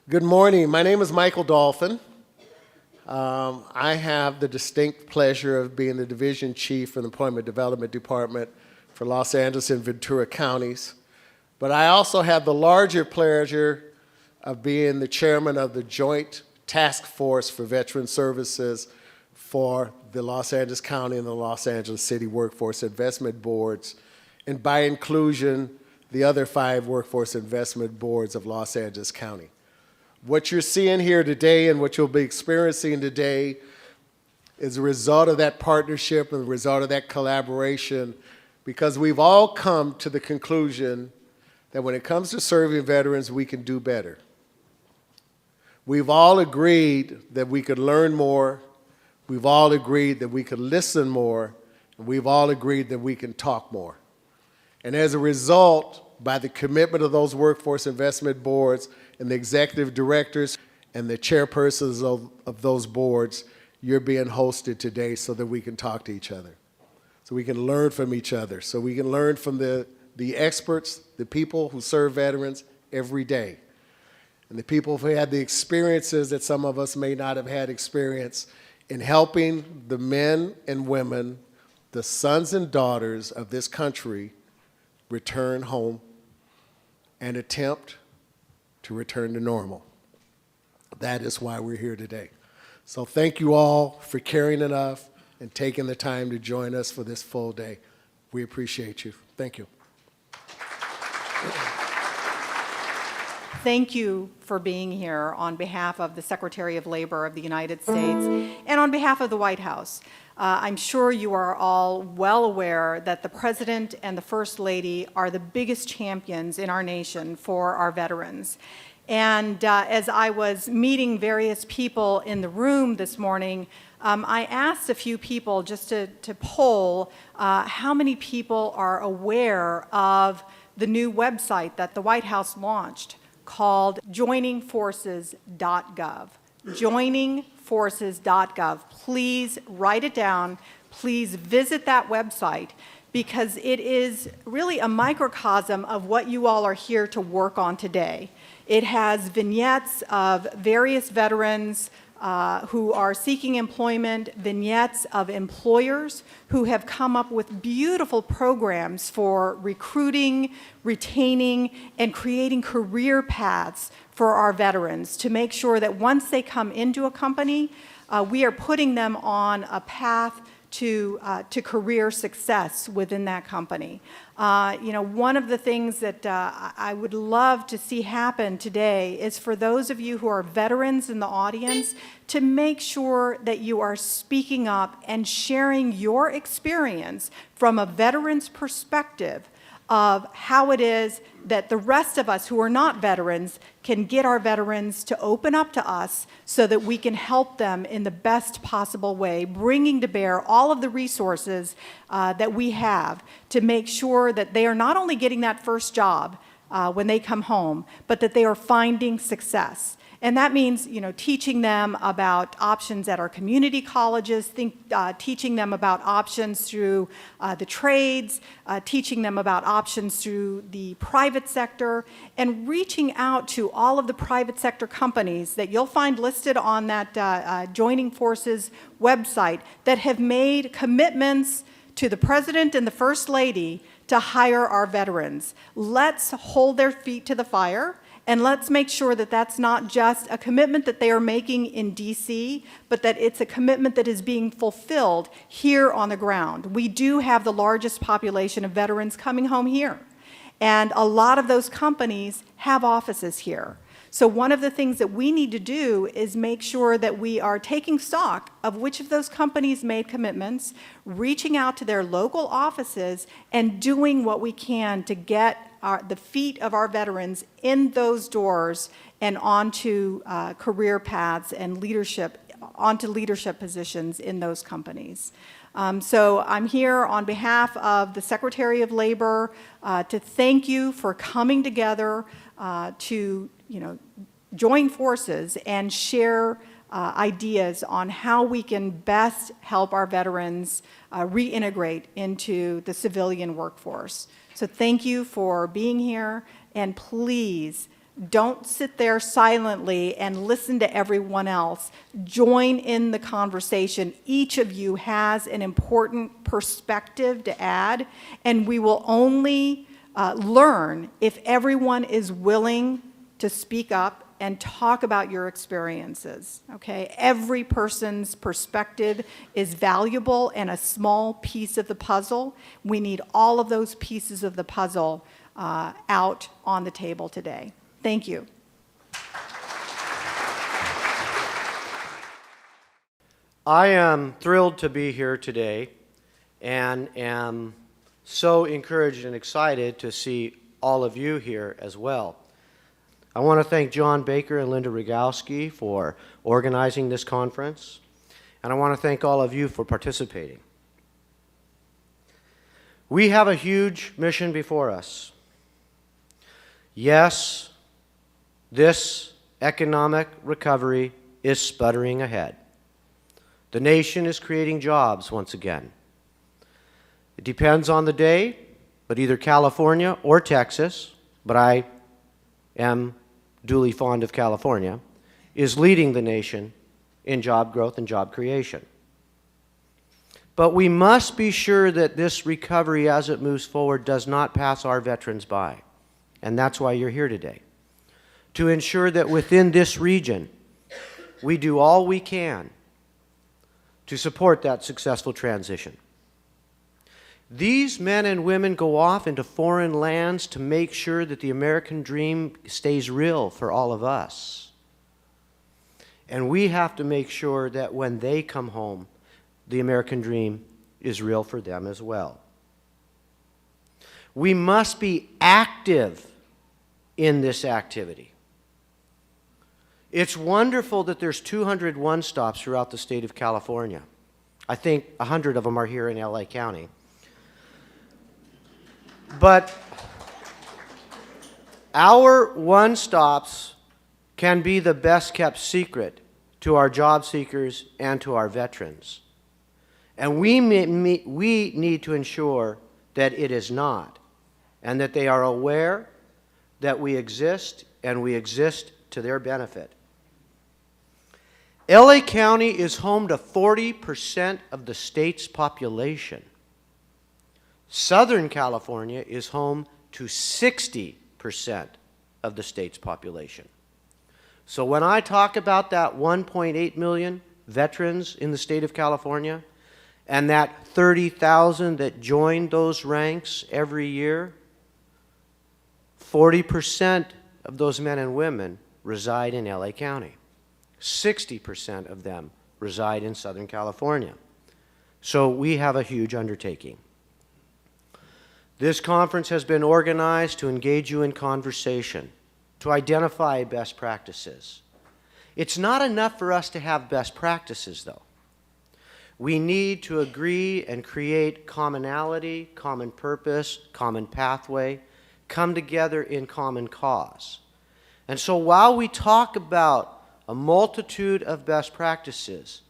Good morning. My name is Michael Dolphin. I have the distinct pleasure of being the Division Chief for the Employment Development Department for Los Angeles and Ventura counties. But I also have the larger pleasure of being the chairman of the Joint Task Force for Veteran Services for the Los Angeles County and the Los Angeles City Workforce Investment Boards, and by inclusion, the other 5 workforce investment boards of Los Angeles County. What you're seeing here today and what you'll be experiencing today is a result of that partnership and the result of that collaboration, because we've all come to the conclusion that when it comes to serving veterans, we can do better. We've all agreed that we could learn more. We've all agreed that we could listen more. And we've all agreed that we can talk more. And as a result, by the commitment of those workforce investment boards and the executive directors and the chairpersons of those boards, you're being hosted today so that we can talk to each other, so we can learn from each other, so we can learn from the experts, the people who serve veterans every day, and the people who had the experiences that some of us may not have had experience in helping the men and women, the sons and daughters of this country, return home and attempt to return to normal. That is why we're here today. So thank you all for caring enough and taking the time to join us for this full day. We appreciate you. Thank you. Thank you for being here on behalf of the Secretary of Labor of the United States and on behalf of the White House. I'm sure you are all well aware that the President and the First Lady are the biggest champions in our nation for our veterans. And as I was meeting various people in the room this morning, I asked a few people just to poll how many people are aware of the new website that the White House launched called joiningforces.gov. Joiningforces.gov. Please write it down. Please visit that website, because it is really a microcosm of what you all are here to work on today. It has vignettes of various veterans who are seeking employment, vignettes of employers who have come up with beautiful programs for recruiting, retaining, and creating career paths for our veterans to make sure that once they come into a company, we are putting them on a path to career success within that company. One of the things that I would love to see happen today is for those of you who are veterans in the audience to make sure that you are speaking up and sharing your experience from a veteran's perspective of how it is that the rest of us who are not veterans can get our veterans to open up to us so that we can help them in the best possible way, bringing to bear all of the resources that we have to make sure that they are not only getting that first job when they come home, but that they are finding success. And that means, teaching them about options at our community colleges, teaching them about options through the trades, teaching them about options through the private sector, and reaching out to all of the private sector companies that you'll find listed on that Joining Forces website that have made commitments to the President and the First Lady to hire our veterans. Let's hold their feet to the fire. And let's make sure that that's not just a commitment that they are making in DC, but that it's a commitment that is being fulfilled here on the ground. We do have the largest population of veterans coming home here. And a lot of those companies have offices here. So one of the things that we need to do is make sure that we are taking stock of which of those companies made commitments, reaching out to their local offices, and doing what we can to get the feet of our veterans in those doors and onto career paths and onto leadership positions in those companies. So I'm here on behalf of the Secretary of Labor to thank you for coming together to join forces and share ideas on how we can best help our veterans reintegrate into the civilian workforce. So thank you for being here, and please Don't sit there silently and listen to everyone else. Join in the conversation. Each of you has an important perspective to add, and we will only learn if everyone is willing to speak up and talk about your experiences, okay? Every person's perspective is valuable and a small piece of the puzzle. We need all of those pieces of the puzzle out on the table today. Thank you. I am thrilled to be here today and am so encouraged and excited to see all of you here as well. I want to thank John Baker and Linda Rogowski for organizing this conference, and I want to thank all of you for participating. We have a huge mission before us. Yes, this economic recovery is sputtering ahead. The nation is creating jobs once again. It depends on the day, but either California or Texas, but I am duly fond of California, is leading the nation in job growth and job creation. But we must be sure that this recovery as it moves forward does not pass our veterans by. And that's why you're here today. To ensure that within this region, we do all we can to support that successful transition. These men and women go off into foreign lands to make sure that the American dream stays real for all of us. And we have to make sure that when they come home, the American dream is real for them as well. We must be active in this activity. It's wonderful that there's 200 one-stops throughout the state of California. I think 100 of them are here in LA County. But our one-stops can be the best kept secret to our job seekers and to our veterans. And we need to ensure that it is not, and that they are aware that we exist, and we exist to their benefit. LA County is home to 40% of the state's population. Southern California is home to 60% of the state's population. So when I talk about that 1.8 million veterans in the state of California, and that 30,000 that join those ranks every year, 40% of those men and women reside in LA County. 60% of them reside in Southern California. So we have a huge undertaking. This conference has been organized to engage you in conversation, to identify best practices. It's not enough for us to have best practices, though. We need to agree and create commonality, common purpose, common pathway, come together in common cause. And so while we talk about a multitude of best practices,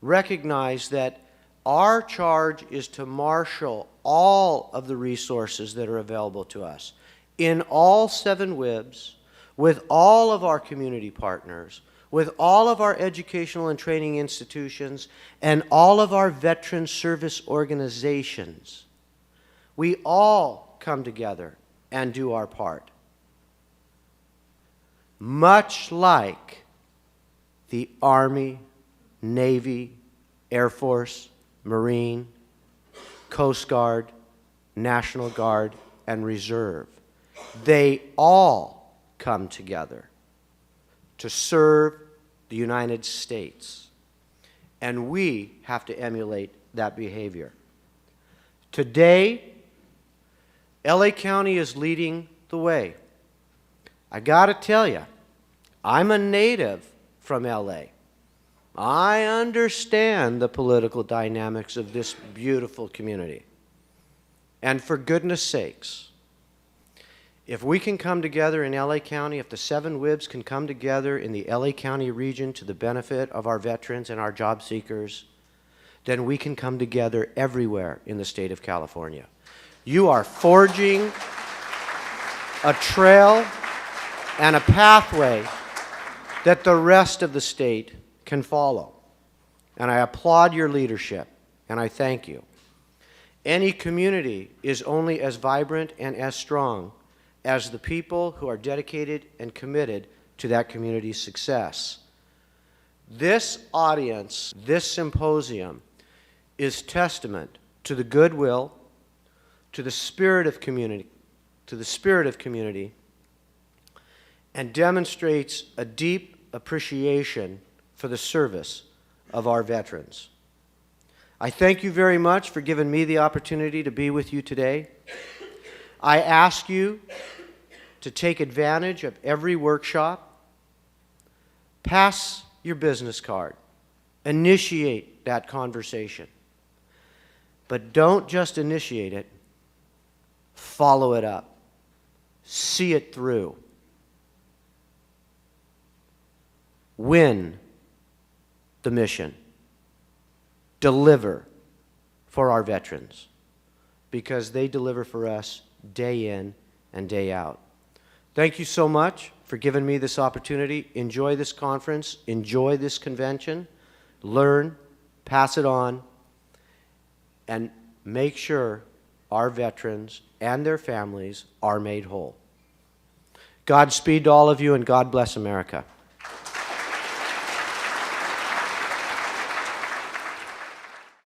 recognize that our charge is to marshal all of the resources that are available to us in all 7 WIBs, with all of our community partners, with all of our educational and training institutions, and all of our veteran service organizations. We all come together and do our part. Much like the Army, Navy, Air Force, Marine, Coast Guard, National Guard, and Reserve. They all come together to serve the United States. And we have to emulate that behavior. Today, LA County is leading the way. I gotta tell you, I'm a native from LA. I understand the political dynamics of this beautiful community. And for goodness sakes, if we can come together in LA County, if the 7 WIBs can come together in the LA County region to the benefit of our veterans and our job seekers, then we can come together everywhere in the state of California. You are forging a trail and a pathway that the rest of the state can follow. And I applaud your leadership, and I thank you. Any community is only as vibrant and as strong as the people who are dedicated and committed to that community's success. This audience, this symposium, is testament to the goodwill, to the spirit of community, and demonstrates a deep appreciation for the service of our veterans. I thank you very much for giving me the opportunity to be with you today. I ask you to take advantage of every workshop. Pass your business card. Initiate that conversation. But don't just initiate it, follow it up. See it through. Win the mission. Deliver for our veterans, because they deliver for us day in and day out. Thank you so much for giving me this opportunity. Enjoy this conference. Enjoy this convention. Learn, pass it on, and make sure our veterans and their families are made whole. Godspeed to all of you, and God bless America.